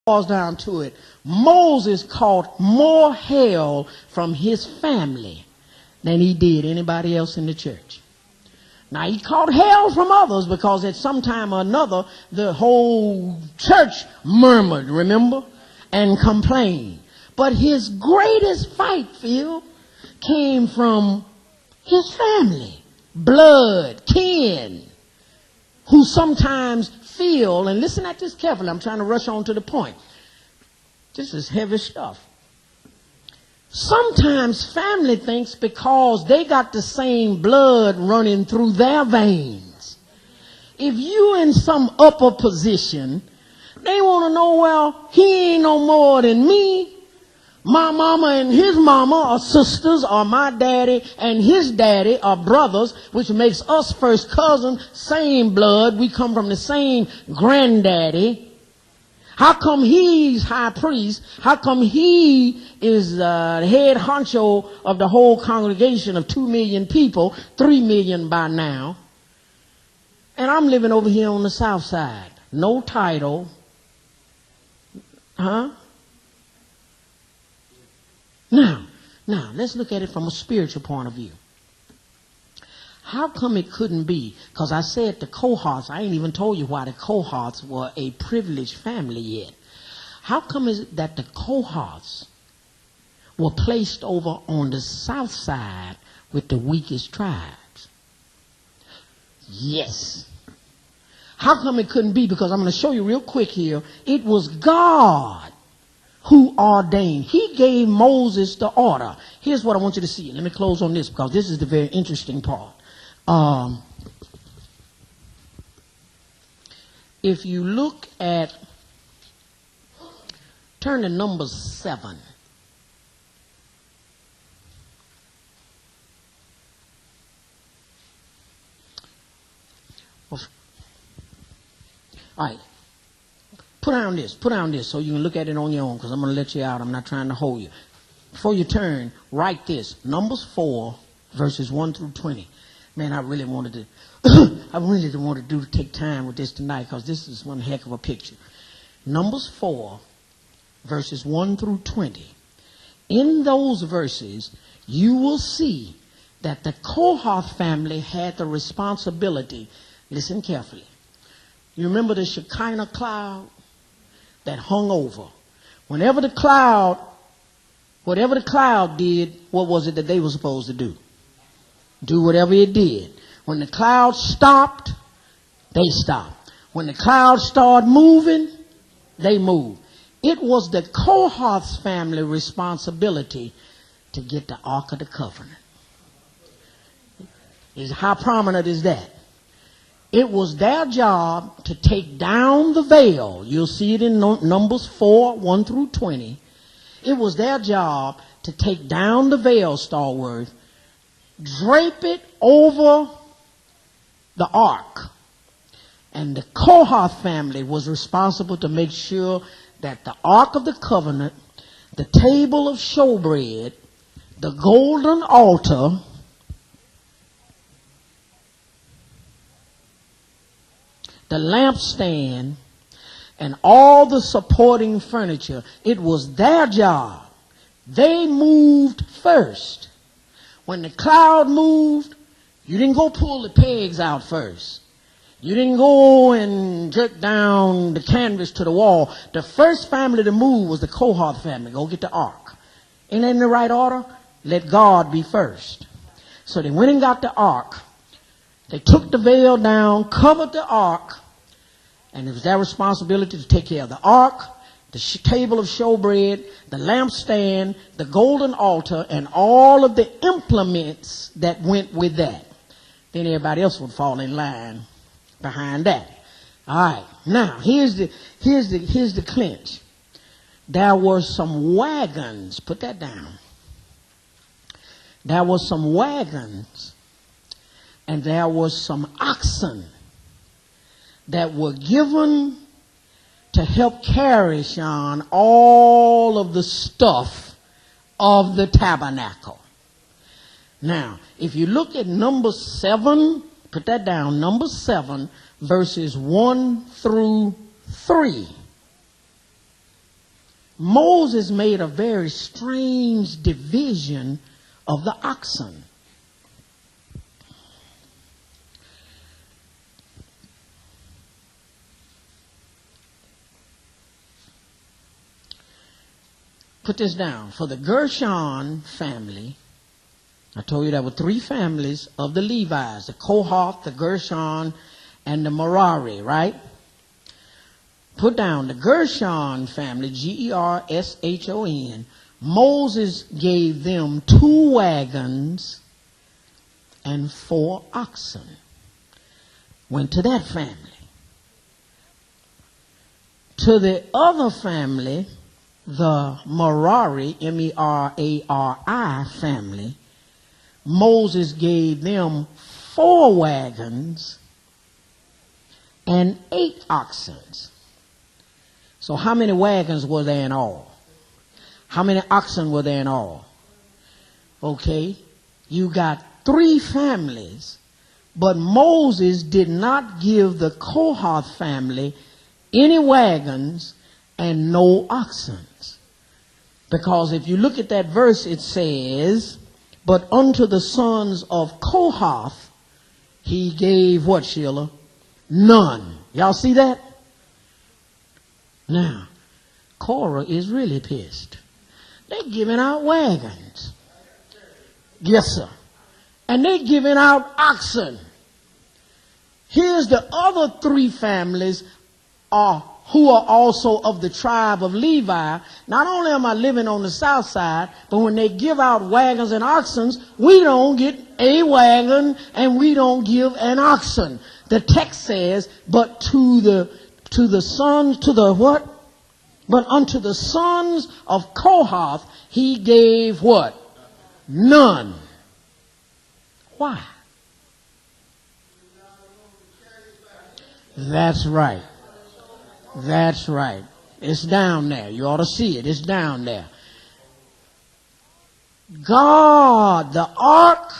boils down to it, Moses caught more hell from his family than he did anybody else in the church. Now, he caught hell from others because at some time or another, the whole church murmured, remember, and complained. But his greatest fight, Phil, came from his family, blood, kin, who sometimes feel, and listen at this carefully, I'm trying to rush on to the point. This is heavy stuff. Sometimes family thinks because they got the same blood running through their veins, if you in some upper position, they want to know, well, he ain't no more than me. My mama and his mama are sisters, or my daddy and his daddy are brothers, which makes us first cousins, same blood. We come from the same granddaddy. How come he's high priest? How come he is the head honcho of the whole congregation of 2 million people, 3 million by now? And I'm living over here on the south side. No title. Huh? Now, let's look at it from a spiritual point of view. How come it couldn't be? Because I said the Kohaths, I ain't even told you why the Kohaths were a privileged family yet. How come is it that the Kohaths were placed over on the south side with the weakest tribes? Yes. How come it couldn't be? Because I'm going to show you real quick here. It was God who ordained. He gave Moses the order. Here's what I want you to see. Let me close on this because this is the very interesting part. If you look at, turn to Numbers 7. All right. Put down this so you can look at it on your own because I'm going to let you out. I'm not trying to hold you. Before you turn, write this. Numbers 4, verses 1 through 20. Man, I really wanted to take time with this tonight because this is one heck of a picture. Numbers 4, verses 1 through 20. In those verses, you will see that the Kohath family had the responsibility. Listen carefully. You remember the Shekinah cloud that hung over? Whatever the cloud did, what was it that they were supposed to do? Do whatever it did. When the cloud stopped, they stopped. When the cloud started moving, they moved. It was the Kohath's family responsibility to get the Ark of the Covenant. How prominent is that? It was their job to take down the veil. You'll see it in Numbers 4, 1 through 20. It was their job to take down the veil, Stalworth, drape it over the ark. And the Kohath family was responsible to make sure that the Ark of the Covenant, the table of showbread, the golden altar, the lampstand, and all the supporting furniture, it was their job. They moved first. When the cloud moved, you didn't go pull the pegs out first. You didn't go and jerk down the canvas to the wall. The first family to move was the Kohath family. Go get the ark. Ain't that in the right order? Let God be first. So they went and got the ark. They took the veil down, covered the ark, and it was their responsibility to take care of the ark, the table of showbread, the lampstand, the golden altar, and all of the implements that went with that. Then everybody else would fall in line behind that. All right. Now, here's the clinch. There were some wagons. Put that down. There were some wagons, and there was some oxen that were given to help carry, Sean, all of the stuff of the tabernacle. Now, if you look at number 7, put that down, number 7, verses 1 through 3. Moses made a very strange division of the oxen. Put this down. For the Gershon family, I told you there were three families of the Levites, the Kohath, the Gershon, and the Merari, right? Put down the Gershon family, Gershon. Moses gave them 2 wagons and 4 oxen. Went to that family. To the other family, the Merari, Merari family, Moses gave them 4 wagons and 8 oxen. So how many wagons were there in all? How many oxen were there in all? Okay, you got 3 families, but Moses did not give the Kohath family any wagons and no oxen. Because if you look at that verse, it says, but unto the sons of Kohath, he gave what, Sheila? None. Y'all see that? Now, Korah is really pissed. They're giving out wagons. Yes, sir. And they're giving out oxen. Here's the other 3 families who are also of the tribe of Levi. Not only am I living on the south side, but when they give out wagons and oxen, we don't get a wagon and we don't give an oxen. The text says, but to the sons, to the what? But unto the sons of Kohath, he gave what? None. Why? That's right. That's right. It's down there. You ought to see it. It's down there. God, the ark,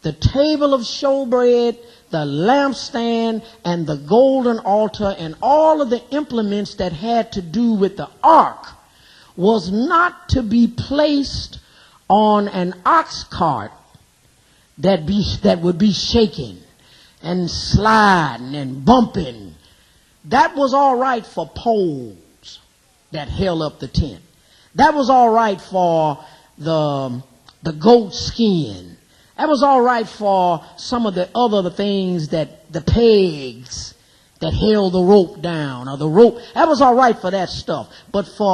the table of showbread, the lampstand, and the golden altar, and all of the implements that had to do with the ark was not to be placed on an ox cart that would be shaking and sliding and bumping. That was all right for poles that held up the tent. That was all right for the goat skin. That was all right for some of the other things, that the pegs that held the rope down, or the rope. That was all right for that stuff. But for